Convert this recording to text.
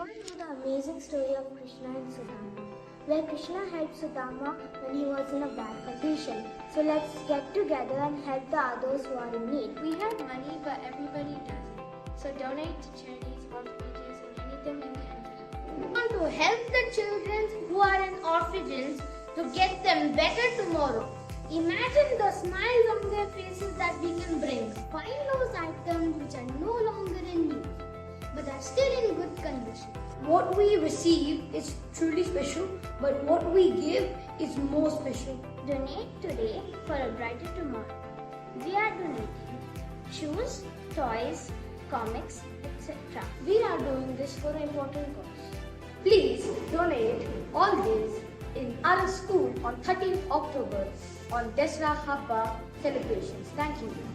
all know the amazing story of Krishna and Sudama, where Krishna helped Sudama when he was in a bad condition. So let's get together and help the others who are in need. We have money, but everybody doesn't. So donate to charities, orphanages, and anything you can. We want to help the children who are in orphanages to get them better tomorrow. Imagine the smiles on their faces that we can bring. Find those items which are no longer in use but are still in good condition. What we receive is truly special, but what we give is more special. Donate today for a brighter tomorrow. We are donating shoes, toys, comics, etc. We are doing this for an important cause. Please donate all days in our school on 13th October on Dasra Haba celebrations. Thank you.